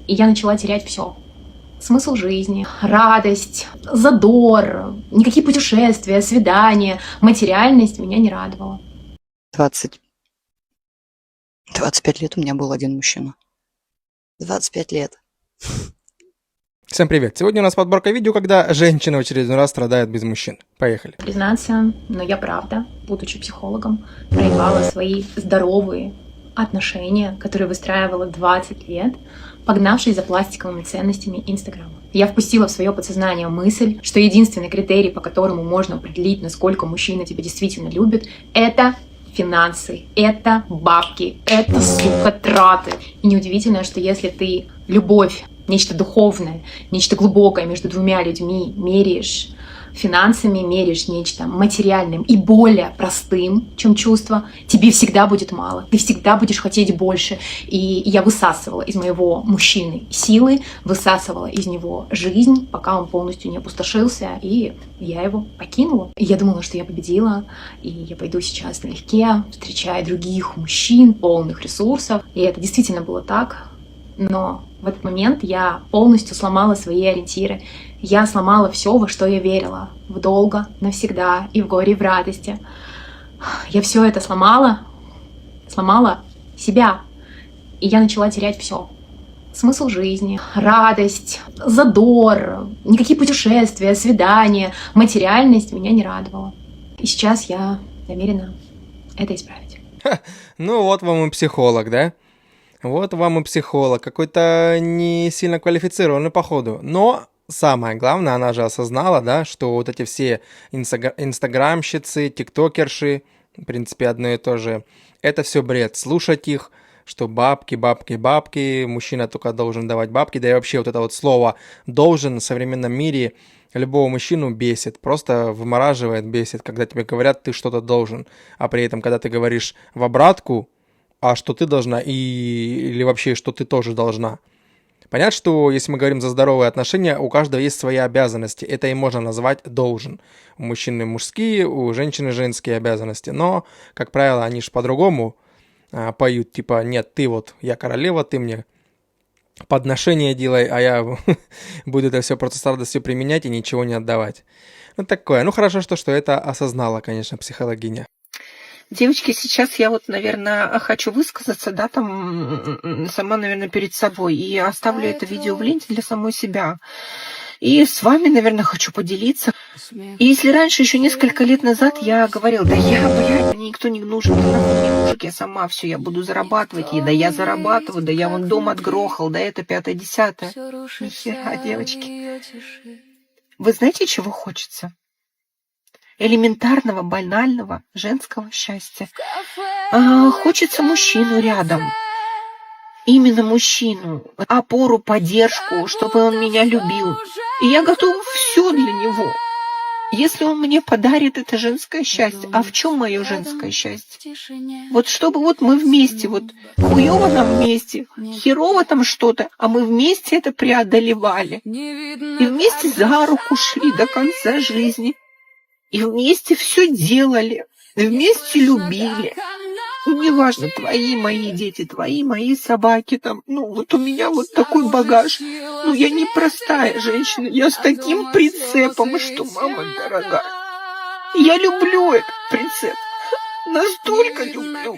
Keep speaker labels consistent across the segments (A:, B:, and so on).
A: И я начала терять все. Смысл жизни, радость, задор, никакие путешествия, свидания, материальность меня не радовала.
B: 25 лет у меня был один мужчина. 25 лет.
C: Всем привет! Сегодня у нас подборка видео, когда женщина в очередной раз страдает без мужчин. Поехали.
A: Признаться, но я правда, будучи психологом, проявляла свои здоровые отношения, которые выстраивала 20 лет, погнавшись за пластиковыми ценностями Инстаграма. Я впустила в свое подсознание мысль, что единственный критерий, по которому можно определить, насколько мужчина тебя действительно любит, это финансы, это бабки, это, сука, траты. И неудивительно, что если ты любовь, нечто духовное, нечто глубокое между двумя людьми меряешь финансами, меряешь нечто материальным и более простым, чем чувство, тебе всегда будет мало, ты всегда будешь хотеть больше. И я высасывала из моего мужчины силы, высасывала из него жизнь, пока он полностью не опустошился, и я его покинула. И я думала, что я победила, и я пойду сейчас налегке, встречая других мужчин, полных ресурсов. И это действительно было так. Но в этот момент я полностью сломала свои ориентиры. Я сломала все, во что я верила. В долго, навсегда, и в горе, и в радости. Я все это сломала себя. И я начала терять все. Смысл жизни, радость, задор, никакие путешествия, свидания, материальность меня не радовала. И сейчас я намерена это исправить.
C: Ну вот вам и психолог, да? Вот вам и психолог, какой-то не сильно квалифицированный походу. Но самое главное, она же осознала, да, что вот эти все инстаграмщицы, тиктокерши, в принципе, одно и то же, это все бред. Слушать их, что бабки, бабки, бабки, мужчина только должен давать бабки, да и вообще вот это вот слово «должен» в современном мире любого мужчину бесит, просто вымораживает, бесит, когда тебе говорят «ты что-то должен», а при этом, когда ты говоришь в обратку, а что ты должна, или вообще, что ты тоже должна. Понятно, что если мы говорим за здоровые отношения, у каждого есть свои обязанности. Это и можно назвать должен. У мужчины мужские, у женщины женские обязанности. Но, как правило, они же по-другому поют. Типа, нет, ты вот, я королева, ты мне подношение делай, а я буду это все просто с радостью применять и ничего не отдавать. Ну, такое. Ну, хорошо, что это осознала, конечно, психологиня.
D: Девочки, сейчас я вот, наверное, хочу высказаться, да, там, сама, наверное, перед собой, и оставлю это видео в ленте для самой себя. И с вами, наверное, хочу поделиться. И если раньше, еще несколько лет назад, я говорила, да мне никто не нужен, да нахуй мне мужик, я сама все, я буду зарабатывать, и да я зарабатываю, да я вон дом отгрохал, да это 5-10. Нихера, девочки. Вы знаете, чего хочется? Элементарного, банального женского счастья. Хочется мужчину рядом. Именно мужчину. Опору, поддержку, чтобы он меня любил. И я готова все для него. Если он мне подарит это женское счастье. А в чем мое женское счастье? Вот чтобы вот мы вместе, вот хуёво нам вместе, херово там что-то, а мы вместе это преодолевали. И вместе за руку шли до конца жизни. И вместе все делали, вместе любили. Ну, неважно, твои, мои дети, твои, мои собаки там. Ну, вот у меня вот такой багаж. Ну, я не простая женщина, я с таким прицепом, что, мама дорогая. Я люблю этот прицеп. Настолько люблю.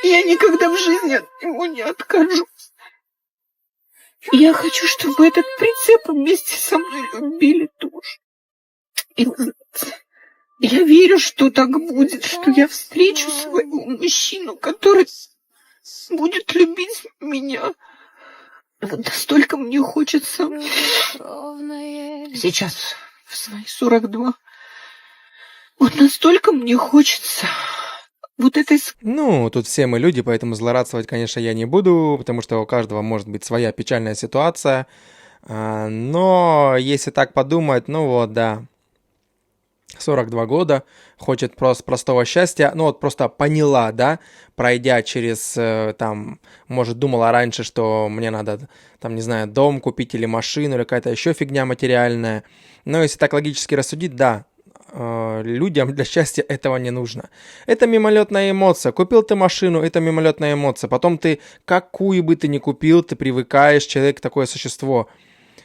D: Я никогда в жизни от него не откажусь. Я хочу, чтобы этот прицеп вместе со мной любили тоже. И я верю, что так будет, что я встречу своего мужчину, который будет любить меня. Вот настолько мне хочется сейчас, в свои 42, вот настолько мне хочется вот этой...
C: Ну, тут все мы люди, поэтому злорадствовать, конечно, я не буду, потому что у каждого может быть своя печальная ситуация. Но если так подумать, ну вот, да, 42 года, хочет просто простого счастья, ну вот просто поняла, да, пройдя через, там, может, думала раньше, что мне надо, там, не знаю, дом купить или машину, или какая-то еще фигня материальная, но если так логически рассудить, да, людям для счастья этого не нужно. Это мимолетная эмоция. Купил ты машину, это мимолетная эмоция. Потом ты, какую бы ты ни купил, ты привыкаешь, человек такое существо.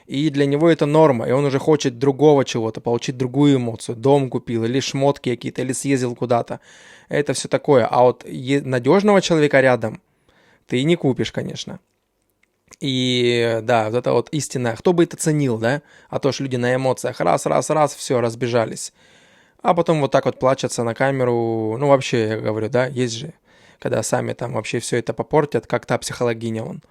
C: И для него это норма, и он уже хочет другого чего-то, получить другую эмоцию. Дом купил, или шмотки какие-то, или съездил куда-то. Это все такое. А вот надежного человека рядом ты не купишь, конечно. И да, вот это вот истина. Кто бы это ценил, да? А то ж люди на эмоциях раз, все, разбежались. А потом вот так вот плачутся на камеру. Ну, вообще, я говорю, да, есть же, когда сами там вообще все это попортят, как та психологиня он.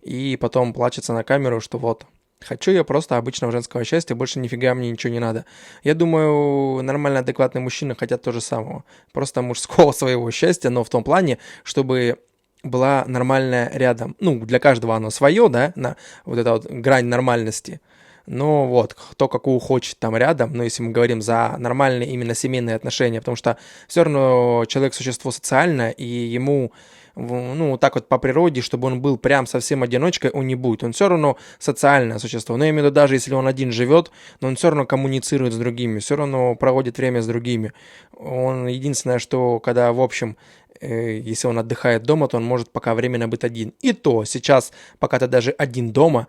C: И потом плачется на камеру, что вот, хочу я просто обычного женского счастья, больше нифига мне ничего не надо. Я думаю, нормально адекватные мужчины хотят то же самого. Просто мужского своего счастья, но в том плане, чтобы была нормальная рядом. Ну, для каждого оно свое, да, на вот эта вот грань нормальности. Но вот, кто какую хочет там рядом, но если мы говорим за нормальные именно семейные отношения, потому что все равно человек существо социальное, и ему, ну, так вот по природе, чтобы он был прям совсем одиночкой, он не будет. Он все равно социальное существо. Но я имею в виду, даже если он один живет, но он все равно коммуницирует с другими, все равно проводит время с другими. Он единственное, что когда, в общем, если он отдыхает дома, то он может пока временно быть один. И то сейчас, пока ты даже один дома,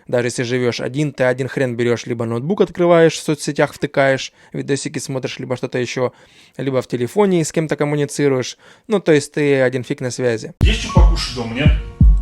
C: даже если живешь один, ты один хрен берешь, либо ноутбук открываешь, в соцсетях втыкаешь, видосики смотришь, либо что-то еще, либо в телефоне с кем-то коммуницируешь. Ну, то есть ты один фиг на связи.
E: Есть что покушать дома, нет?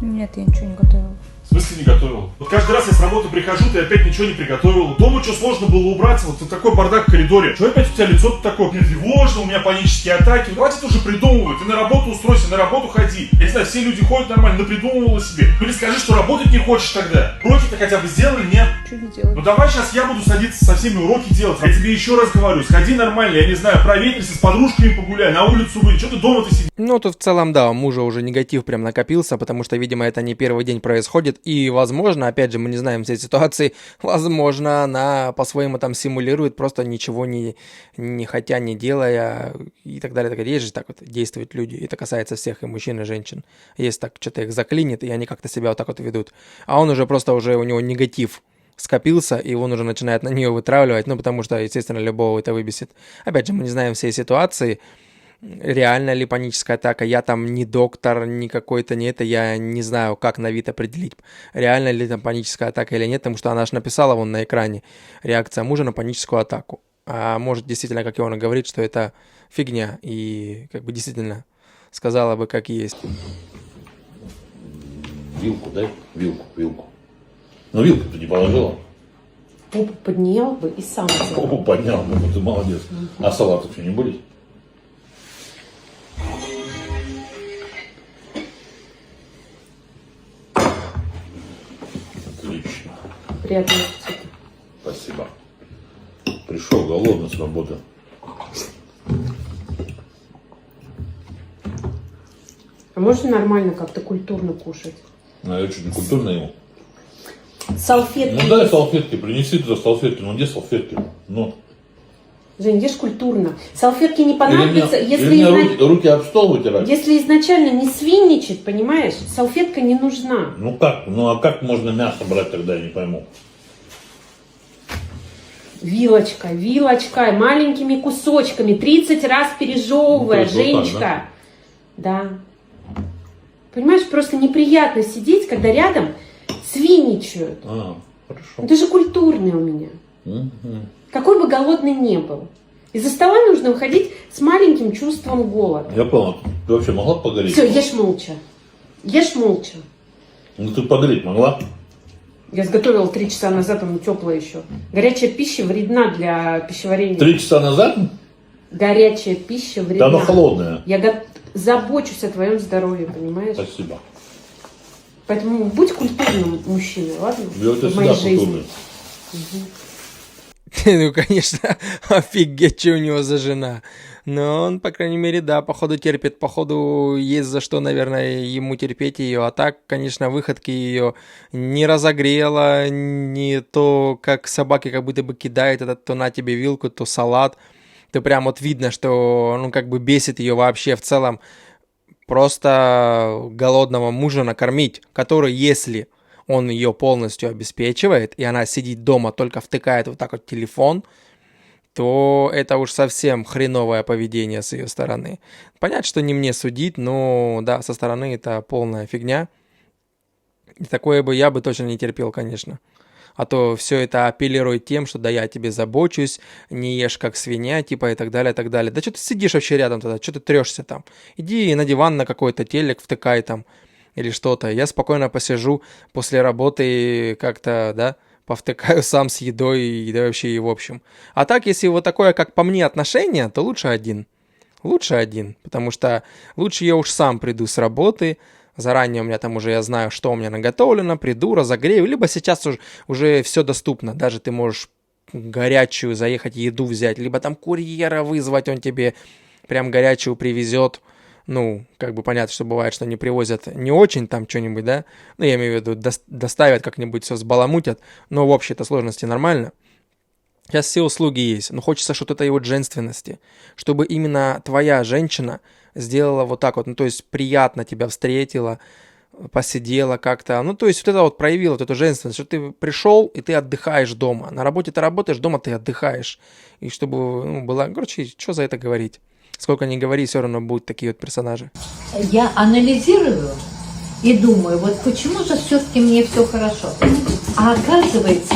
F: Нет, я ничего не готовила.
E: В смысле не готовил? Вот каждый раз я с работы прихожу, ты опять ничего не приготовил. Дома что сложно было убраться, вот такой бардак в коридоре. Что опять у тебя лицо такое? Мне тревожно, у меня панические атаки. Ну, хватит уже придумывать. Ты на работу устройся, на работу ходи. Я не знаю, все люди ходят нормально, напридумывала себе. Ну или скажи, что работать не хочешь тогда. Уроки ты хотя бы сделали, нет?
F: Что не делать?
E: Ну давай сейчас я буду садиться со всеми уроки делать. Я тебе еще раз говорю, сходи нормально, я не знаю, проветрися, с подружками погуляй, на улицу выйди. Что ты дома-то сидишь?
C: Ну, тут в целом, да, у мужа уже негатив прям накопился, потому что, видимо, это не первый день происходит, и, возможно, опять же, мы не знаем всей ситуации, возможно, она по-своему там симулирует, просто ничего не хотя, не делая, и так далее, так далее. Есть же так вот действуют люди, это касается всех, и мужчин, и женщин. Если так что-то их заклинит, и они как-то себя вот так вот ведут. А он уже просто, уже у него негатив скопился, и он уже начинает на нее вытравливать, ну, потому что, естественно, любого это выбесит. Опять же, мы не знаем всей ситуации, реально ли паническая атака, я там не доктор, не какой-то, не это, я не знаю, как на вид определить, реально ли там паническая атака или нет, потому что она же написала вон на экране реакция мужа на паническую атаку. А может, действительно, как и он говорит, что это фигня, и как бы действительно сказала бы, как есть.
G: Вилку дай, вилку. Ну, вилку ты не положила?
H: Попу поднял бы и сам взял.
G: Попу поднял, ну ты молодец. А салат что не будет? Отлично.
H: Приятного аппетита.
G: Спасибо. Пришел голодный с работы.
H: А можно нормально как-то культурно кушать?
G: Ну, я что-то культурно ему.
H: Салфетки.
G: Ну дай салфетки, принеси туда салфетки. Ну где салфетки? Ну.
H: Жень, ешь культурно. Салфетки не
G: Или
H: понадобятся,
G: мне руки об стол вытирать.
H: если изначально не свинничать, понимаешь, салфетка не нужна.
G: Ну как? Ну а как можно мясо брать тогда, я не пойму.
H: Вилочкой, маленькими кусочками, 30 раз пережевывая,
G: Ну, то есть вот так,
H: Женечка. Да. Понимаешь, просто неприятно сидеть, когда рядом свинничают.
G: А, хорошо.
H: Ну, ты же культурный у меня.
G: Мгм.
H: Какой бы голодный не был. Из-за стола нужно выходить с маленьким чувством голода.
G: Я понял. Ты вообще могла погореть?
H: Все, ешь молча. Ешь молча.
G: Ну ты погореть могла?
H: Я сготовила 3 часа назад, она теплая еще. Горячая пища вредна для пищеварения.
G: 3 часа назад?
H: Горячая пища
G: Да
H: вредна.
G: она холодная.
H: Я забочусь о твоем здоровье, понимаешь?
G: Спасибо.
H: Поэтому будь культурным мужчиной, ладно?
G: Я у тебя
H: В моей
G: всегда
H: жизни.
G: культурный.
C: Ну, конечно, офигеть, что у него за жена. Но он, по крайней мере, да, походу терпит. Походу есть за что, наверное, ему терпеть ее. А так, конечно, выходки ее не разогрела, не то, как собаки как будто бы кидает этот, то на тебе вилку, то салат. То прям вот видно, что, ну, как бы бесит ее вообще в целом. Просто голодного мужа накормить, который, если он ее полностью обеспечивает, и она сидит дома, только втыкает вот так вот телефон, то это уж совсем хреновое поведение с ее стороны. Понятно, что не мне судить, но да, со стороны это полная фигня. И такое бы я бы точно не терпел, конечно. А то все это апеллирует тем, что да, я о тебе забочусь, не ешь как свинья, типа и так далее, и так далее. Да что ты сидишь вообще рядом тогда, что ты трешься там? Иди на диван на какой-то телек втыкай там или что-то. Я спокойно посижу после работы и как-то, да, повтыкаю сам с едой и да вообще и в общем. А так, если вот такое, как по мне, отношение, то лучше один. Лучше один, потому что лучше я уж сам приду с работы, заранее у меня там уже я знаю, что у меня наготовлено, приду, разогрею, либо сейчас уже все доступно, даже ты можешь горячую заехать, еду взять, либо там курьера вызвать, он тебе прям горячую привезет. Ну, как бы понятно, что бывает, что они привозят не очень там что-нибудь, да, ну, я имею в виду, доставят как-нибудь, все сбаламутят, но в общей-то сложности нормально. Сейчас все услуги есть, но хочется что-то этой вот женственности, чтобы именно твоя женщина сделала вот так вот, ну, то есть приятно тебя встретила, посидела как-то, ну, то есть вот это вот проявила вот эту женственность, что ты пришел и ты отдыхаешь дома, на работе ты работаешь, дома ты отдыхаешь, и чтобы, ну, была, короче, что за это говорить, сколько ни говори, все равно будут такие вот персонажи.
I: Я анализирую и думаю, вот почему же все-таки мне все хорошо, а оказывается,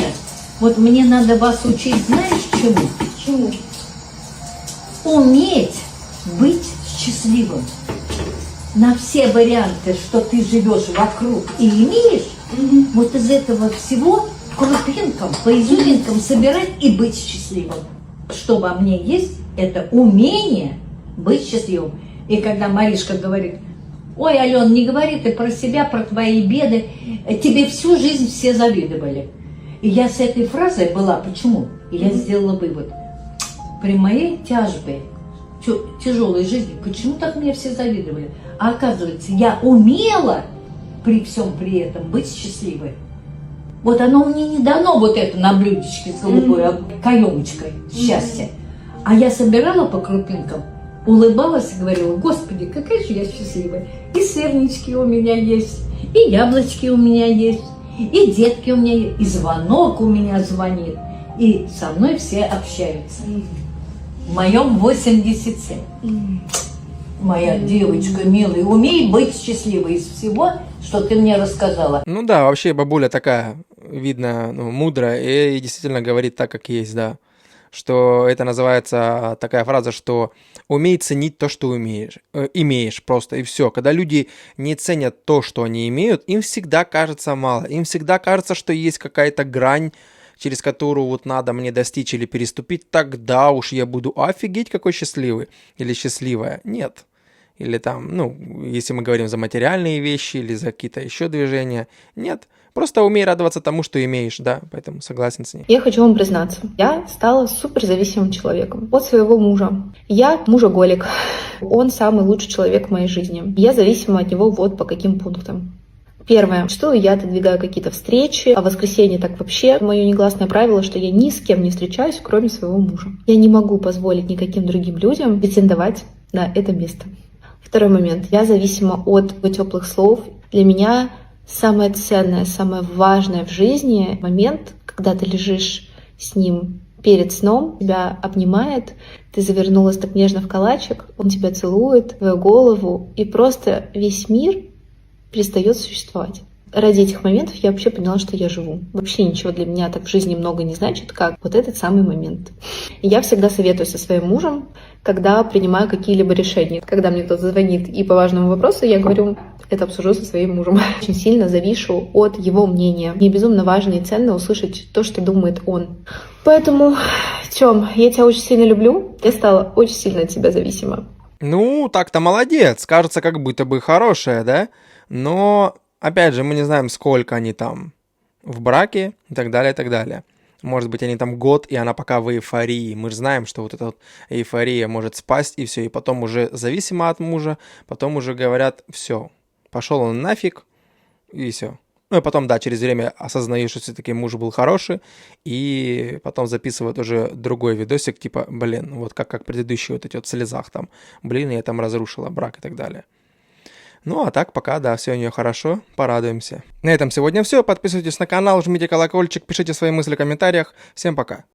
I: вот мне надо вас учить, знаешь, чему? Чему? Уметь быть счастливым. На все варианты, что ты живешь вокруг и имеешь, вот из этого всего крупинкам, по изюминкам собирать и быть счастливым. Что во мне есть, это умение быть счастливым. И когда Маришка говорит, ой, Ален, не говори ты про себя, про твои беды, тебе всю жизнь все завидовали. И я с этой фразой была, почему? И я сделала вывод. При моей тяжбе, тяжелой жизни, почему так мне все завидовали? А оказывается, я умела при всем при этом быть счастливой. Вот оно мне не дано, вот это на блюдечке с голубой каемочкой счастья. А я собирала по крупинкам, улыбалась и говорила, Господи, какая же я счастливая. И сырнички у меня есть, и яблочки у меня есть, и детки у меня есть, и звонок у меня звонит, и со мной все общаются. В моем 87. Моя девочка милая, умей быть счастливой из всего, что ты мне рассказала.
C: Ну да, вообще бабуля такая, видно, ну, мудрая и действительно говорит так, как есть, да. Что это называется такая фраза, что умей ценить то, что имеешь просто, и все. Когда люди не ценят то, что они имеют, им всегда кажется мало, им всегда кажется, что есть какая-то грань, через которую вот надо мне достичь или переступить, тогда уж я буду офигеть какой счастливый или счастливая. Нет. Или там, ну, если мы говорим за материальные вещи или за какие-то еще движения. Нет. Просто умей радоваться тому, что имеешь, да, поэтому согласен с ней.
F: Я хочу вам признаться, я стала суперзависимым человеком от своего мужа. Я мужеголик, он самый лучший человек в моей жизни. Я зависима от него вот по каким пунктам. Первое, что я отодвигаю какие-то встречи, а в воскресенье так вообще мое негласное правило, что я ни с кем не встречаюсь, кроме своего мужа. Я не могу позволить никаким другим людям претендовать на это место. Второй момент, я зависима от теплых слов. Для меня самое ценное, самое важное в жизни момент, когда ты лежишь с ним перед сном, тебя обнимает, ты завернулась так нежно в калачик, он тебя целует, твою голову, и просто весь мир перестает существовать. Ради этих моментов я вообще поняла, что я живу. Вообще ничего для меня так в жизни много не значит, как вот этот самый момент. И я всегда советую со своим мужем, когда принимаю какие-либо решения. Когда мне кто-то звонит и по важному вопросу, я говорю, это обсужу со своим мужем. Очень сильно завишу от его мнения. Мне безумно важно и ценно услышать то, что думает он. Поэтому, Тём, я тебя очень сильно люблю. Я стала очень сильно от тебя зависима.
C: Ну, так-то молодец. Кажется, как будто бы хорошая, да? Но, опять же, мы не знаем, сколько они там в браке и так далее, и так далее. Может быть, они там год, и она пока в эйфории. Мы же знаем, что вот эта вот эйфория может спасть, и все, и потом уже зависимо от мужа, потом уже говорят, все, пошел он нафиг, и все. Ну и потом, да, через время осознаешь, что все-таки муж был хороший, и потом записывают уже другой видосик, типа, блин, вот как предыдущие вот эти вот в слезах там, блин, я там разрушила брак и так далее. Ну, а так пока, да, все у нее хорошо, порадуемся. На этом сегодня все. Подписывайтесь на канал, жмите колокольчик, пишите свои мысли в комментариях. Всем пока.